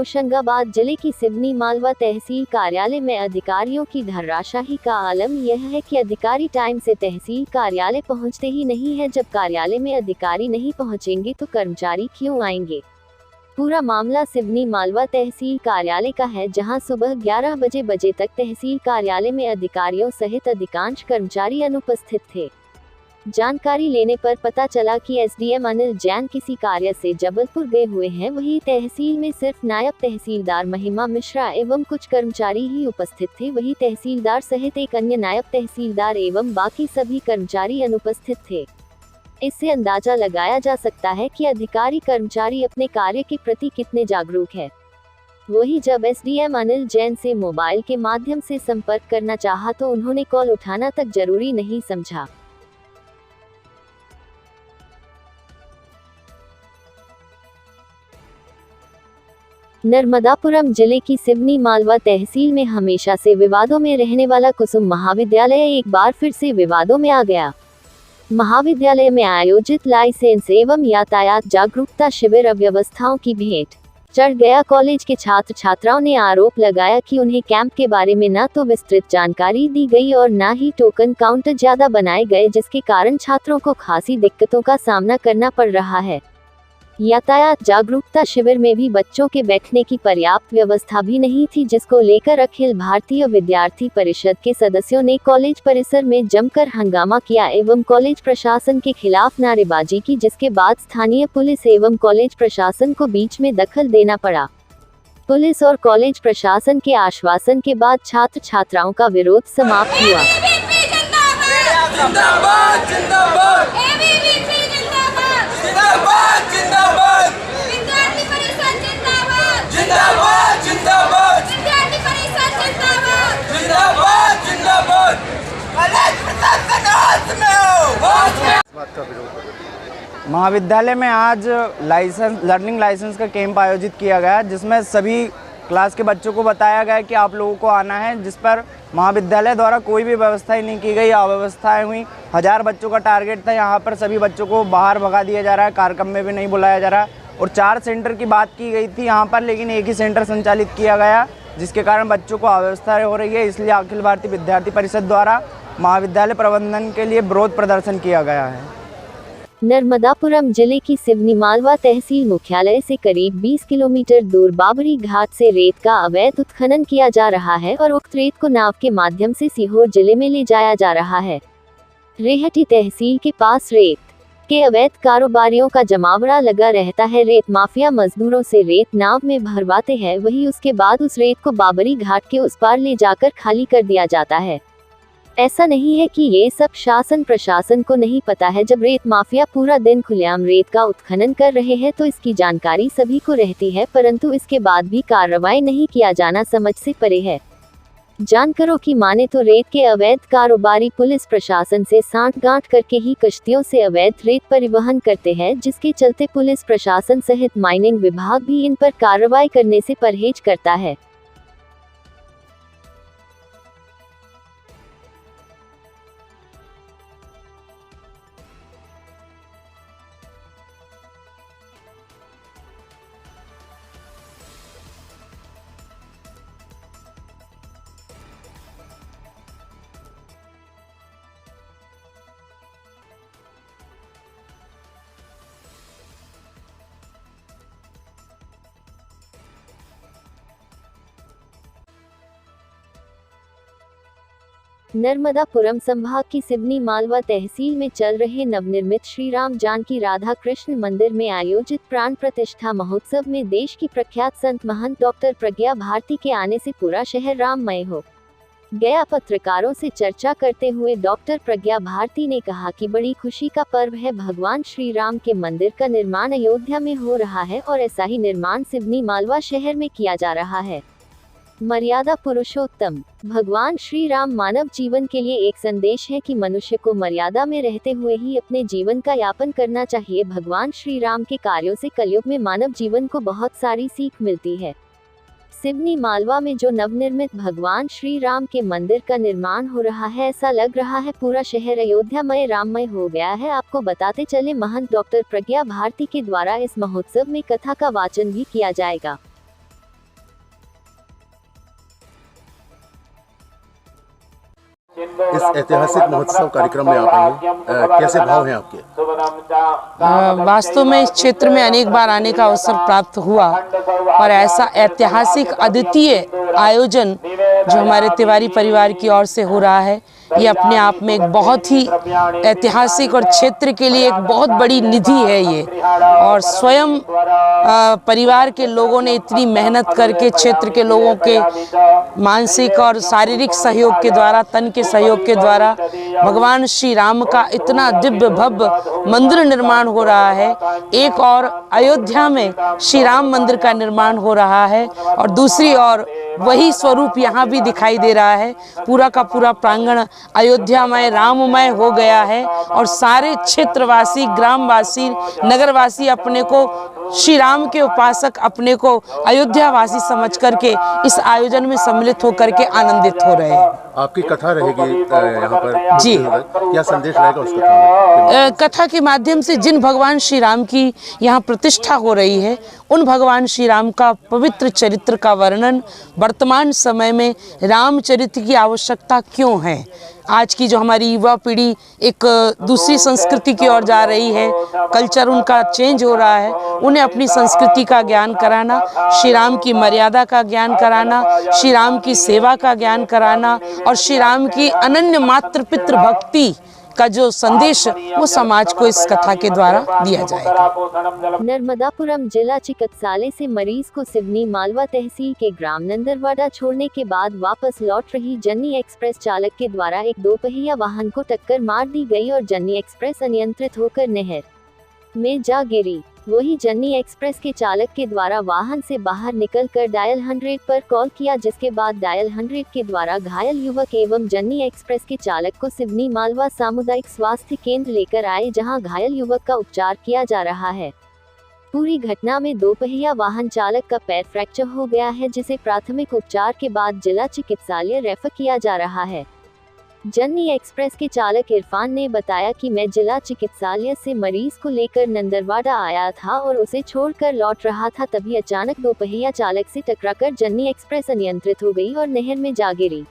होशंगाबाद जिले की सिवनी मालवा तहसील कार्यालय में अधिकारियों की धराशाही का आलम यह है कि अधिकारी टाइम से तहसील कार्यालय पहुंचते ही नहीं है। जब कार्यालय में अधिकारी नहीं पहुंचेंगे तो कर्मचारी क्यों आएंगे। पूरा मामला सिवनी मालवा तहसील कार्यालय का है, जहां सुबह 11 बजे तक तहसील कार्यालय में अधिकारियों सहित अधिकांश कर्मचारी अनुपस्थित थे। जानकारी लेने पर पता चला कि एसडीएम अनिल जैन किसी कार्य से जबलपुर गए हुए हैं। वहीं तहसील में सिर्फ नायब तहसीलदार महिमा मिश्रा एवं कुछ कर्मचारी ही उपस्थित थे। वहीं तहसीलदार सहित एक अन्य नायब तहसीलदार एवं बाकी सभी कर्मचारी अनुपस्थित थे। इससे अंदाजा लगाया जा सकता है कि अधिकारी कर्मचारी अपने कार्य के प्रति कितने जागरूक है। वहीं जब एसडीएम अनिल जैन से मोबाइल के माध्यम से संपर्क करना चाहा तो उन्होंने कॉल उठाना तक जरूरी नहीं समझा। नर्मदापुरम जिले की सिवनी मालवा तहसील में हमेशा से विवादों में रहने वाला कुसुम महाविद्यालय एक बार फिर से विवादों में आ गया। महाविद्यालय में आयोजित लाइसेंस एवं यातायात जागरूकता शिविर अव्यवस्थाओं की भेंट चढ़ गया। कॉलेज के छात्र छात्राओं ने आरोप लगाया कि उन्हें कैंप के बारे में न तो विस्तृत जानकारी दी गई और न ही टोकन काउंटर ज्यादा बनाए गए, जिसके कारण छात्रों को खासी दिक्कतों का सामना करना पड़ रहा है। यातायात जागरूकता शिविर में भी बच्चों के बैठने की पर्याप्त व्यवस्था भी नहीं थी, जिसको लेकर अखिल भारतीय विद्यार्थी परिषद के सदस्यों ने कॉलेज परिसर में जमकर हंगामा किया एवं कॉलेज प्रशासन के खिलाफ नारेबाजी की, जिसके बाद स्थानीय पुलिस एवं कॉलेज प्रशासन को बीच में दखल देना पड़ा। पुलिस और कॉलेज प्रशासन के आश्वासन के बाद छात्र छात्राओं का विरोध समाप्त हुआ। महाविद्यालय में आज लर्निंग लाइसेंस का कैंप आयोजित किया गया, जिसमें सभी क्लास के बच्चों को बताया गया कि आप लोगों को आना है, जिस पर महाविद्यालय द्वारा कोई भी व्यवस्था ही नहीं की गई। अव्यवस्थाएं हुई। 1000 बच्चों का टारगेट था, यहाँ पर सभी बच्चों को बाहर भगा दिया जा रहा है, कार्यक्रम में भी नहीं बुलाया जा रहा है। और 4 सेंटर की बात की गई थी यहाँ पर, लेकिन एक ही सेंटर संचालित किया गया, जिसके कारण बच्चों को अव्यवस्था हो रही है। इसलिए अखिल भारतीय विद्यार्थी परिषद द्वारा महाविद्यालय प्रबंधन के लिए विरोध प्रदर्शन किया गया है। नर्मदापुरम जिले की सिवनी मालवा तहसील मुख्यालय से करीब 20 किलोमीटर दूर बाबरी घाट से रेत का अवैध उत्खनन किया जा रहा है और उक्त रेत को नाव के माध्यम से सीहोर जिले में ले जाया जा रहा है। रेहटी तहसील के पास रेत के अवैध कारोबारियों का जमावड़ा लगा रहता है। रेत माफिया मजदूरों से रेत नाव में भरवाते हैं, वही उसके बाद उस रेत को बाबरी घाट के उस पार ले जाकर खाली कर दिया जाता है। ऐसा नहीं है कि ये सब शासन प्रशासन को नहीं पता है। जब रेत माफिया पूरा दिन खुलेआम रेत का उत्खनन कर रहे हैं तो इसकी जानकारी सभी को रहती है, परंतु इसके बाद भी कार्रवाई नहीं किया जाना समझ से परे है। जानकारों की माने तो रेत के अवैध कारोबारी पुलिस प्रशासन से सांठगांठ करके ही कश्तियों से अवैध रेत परिवहन करते हैं, जिसके चलते पुलिस प्रशासन सहित माइनिंग विभाग भी इन पर कार्रवाई करने से परहेज करता है। नर्मदापुरम संभाग की सिवनी मालवा तहसील में चल रहे नवनिर्मित श्री राम जानकी राधा कृष्ण मंदिर में आयोजित प्राण प्रतिष्ठा महोत्सव में देश की प्रख्यात संत महंत डॉक्टर प्रज्ञा भारती के आने से पूरा शहर राममय हो गया। पत्रकारों से चर्चा करते हुए डॉक्टर प्रज्ञा भारती ने कहा कि बड़ी खुशी का पर्व है। भगवान श्री राम के मंदिर का निर्माण अयोध्या में हो रहा है और ऐसा ही निर्माण सिवनी मालवा शहर में किया जा रहा है। मर्यादा पुरुषोत्तम भगवान श्री राम मानव जीवन के लिए एक संदेश है कि मनुष्य को मर्यादा में रहते हुए ही अपने जीवन का यापन करना चाहिए। भगवान श्री राम के कार्यों से कलयुग में मानव जीवन को बहुत सारी सीख मिलती है। सिवनी मालवा में जो नवनिर्मित भगवान श्री राम के मंदिर का निर्माण हो रहा है, ऐसा लग रहा है पूरा शहर अयोध्यामय राममय हो गया है। आपको बताते चले, महंत डॉक्टर प्रज्ञा भारती के द्वारा इस महोत्सव में कथा का वाचन भी किया जाएगा। इस ऐतिहासिक महोत्सव कार्यक्रम में आप आई हैं, कैसे भाव हैं आपके? वास्तव में इस क्षेत्र में अनेक बार आने का अवसर प्राप्त हुआ, पर ऐसा ऐतिहासिक अद्वितीय आयोजन जो हमारे तिवारी परिवार की ओर से हो रहा है, ये अपने आप में एक बहुत ही ऐतिहासिक और क्षेत्र के लिए एक बहुत बड़ी निधि है ये। और स्वयं परिवार के लोगों ने इतनी मेहनत करके क्षेत्र के लोगों के मानसिक और शारीरिक सहयोग के द्वारा, तन के सहयोग के द्वारा भगवान श्री राम का इतना दिव्य भव्य मंदिर निर्माण हो रहा है। एक और अयोध्या में श्री राम मंदिर का निर्माण हो रहा है और दूसरी ओर वही स्वरूप यहाँ भी दिखाई दे रहा है। पूरा का पूरा प्रांगण अयोध्यामय राममय हो गया है और सारे क्षेत्रवासी, ग्रामवासी, नगरवासी अपने को श्री राम के उपासक, अपने को अयोध्यावासी समझ करके इस आयोजन में सम्मिलित होकर के आनंदित हो रहे हैं। आपकी कथा रहेगी यहाँ पर जी। क्या संदेश रहेगा उस कथा में? कथा के माध्यम से जिन भगवान श्री राम की यहाँ प्रतिष्ठा हो रही है, उन भगवान श्री राम का पवित्र चरित्र का वर्णन, वर्तमान समय में रामचरित्र की आवश्यकता क्यों है, आज की जो हमारी युवा पीढ़ी एक दूसरी संस्कृति की ओर जा रही है, कल्चर उनका चेंज हो रहा है, उन्हें अपनी संस्कृति का ज्ञान कराना, श्री राम की मर्यादा का ज्ञान कराना, श्री राम की सेवा का ज्ञान कराना और श्री राम की अनन्य मातृ पितृ भक्ति का जो संदेश वो समाज को इस कथा के द्वारा दिया जाएगा। नर्मदापुरम जिला चिकित्सालय से मरीज को सिवनी मालवा तहसील के ग्राम नंदरवाड़ा छोड़ने के बाद वापस लौट रही जन्नी एक्सप्रेस चालक के द्वारा एक दोपहिया वाहन को टक्कर मार दी गई और जन्नी एक्सप्रेस अनियंत्रित होकर नहर में जा गिरी। वही जन्नी एक्सप्रेस के चालक के द्वारा वाहन से बाहर निकलकर डायल 100 पर कॉल किया, जिसके बाद डायल 100 के द्वारा घायल युवक एवं जन्नी एक्सप्रेस के चालक को सिवनी मालवा सामुदायिक स्वास्थ्य केंद्र लेकर आए, जहां घायल युवक का उपचार किया जा रहा है। पूरी घटना में दोपहिया वाहन चालक का पैर फ्रैक्चर हो गया है, जिसे प्राथमिक उपचार के बाद जिला चिकित्सालय रेफर किया जा रहा है। जन्नी एक्सप्रेस के चालक इरफान ने बताया कि मैं जिला चिकित्सालय से मरीज को लेकर नंदरवाड़ा आया था और उसे छोड़कर लौट रहा था, तभी अचानक दोपहिया चालक से टकराकर जन्नी एक्सप्रेस अनियंत्रित हो गई और नहर में जा गिरी।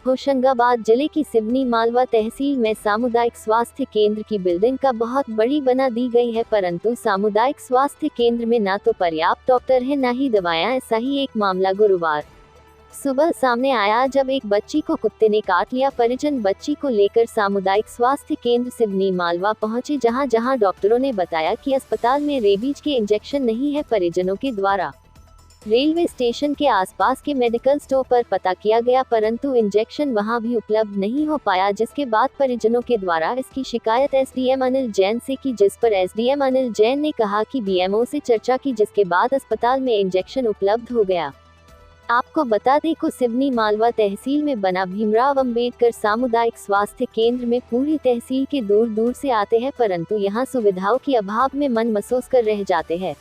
होशंगाबाद जिले की सिवनी मालवा तहसील में सामुदायिक स्वास्थ्य केंद्र की बिल्डिंग का बहुत बड़ी बना दी गई है, परंतु सामुदायिक स्वास्थ्य केंद्र में ना तो पर्याप्त डॉक्टर है, ना ही दवाएं। ऐसा ही एक मामला गुरुवार सुबह सामने आया, जब एक बच्ची को कुत्ते ने काट लिया। परिजन बच्ची को लेकर सामुदायिक स्वास्थ्य केंद्र सिवनी मालवा पहुंचे, जहां डॉक्टरों ने बताया कि अस्पताल में रेबीज के इंजेक्शन नहीं है। परिजनों के द्वारा रेलवे स्टेशन के आसपास के मेडिकल स्टोर पर पता किया गया, परंतु इंजेक्शन वहां भी उपलब्ध नहीं हो पाया, जिसके बाद परिजनों के द्वारा इसकी शिकायत एसडीएम अनिल जैन से की, जिस पर एसडीएम अनिल जैन ने कहा कि बीएमओ से चर्चा की, जिसके बाद अस्पताल में इंजेक्शन उपलब्ध हो गया। आपको बता दें कि सिवनी मालवा तहसील में बना भीमराव अंबेडकर सामुदायिक स्वास्थ्य केंद्र में पूरी तहसील के दूर दूर से आते हैं, परंतु यहाँ सुविधाओं के अभाव में मन महसूस कर रह जाते हैं।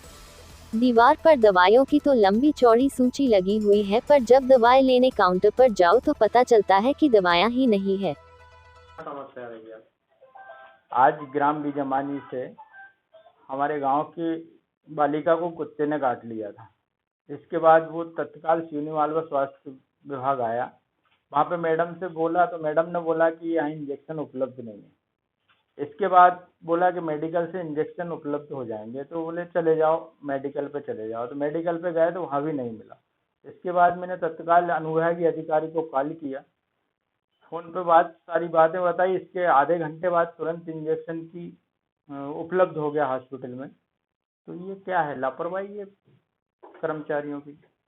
दीवार पर दवाइयों की तो लंबी चौड़ी सूची लगी हुई है, पर जब दवाएं लेने काउंटर पर जाओ तो पता चलता है कि दवाएं ही नहीं है। समस्या रही है। आज ग्राम बीजमानी से हमारे गांव की बालिका को कुत्ते ने काट लिया था। इसके बाद वो तत्काल सिवनी मालवा स्वास्थ्य विभाग आया। वहाँ पे मैडम से बोला तो मैडम ने बोला कि यहाँ इंजेक्शन उपलब्ध नहीं है। इसके बाद बोला कि मेडिकल से इंजेक्शन उपलब्ध हो जाएंगे, तो बोले चले जाओ मेडिकल पे चले जाओ। तो मेडिकल पे गए तो वहाँ भी नहीं मिला। इसके बाद मैंने तत्काल अनुविभागीय अधिकारी को कॉल किया, फ़ोन पे सारी बातें बताई। इसके आधे घंटे बाद तुरंत इंजेक्शन की उपलब्ध हो गया हॉस्पिटल में। तो ये क्या है, लापरवाही है कर्मचारियों की।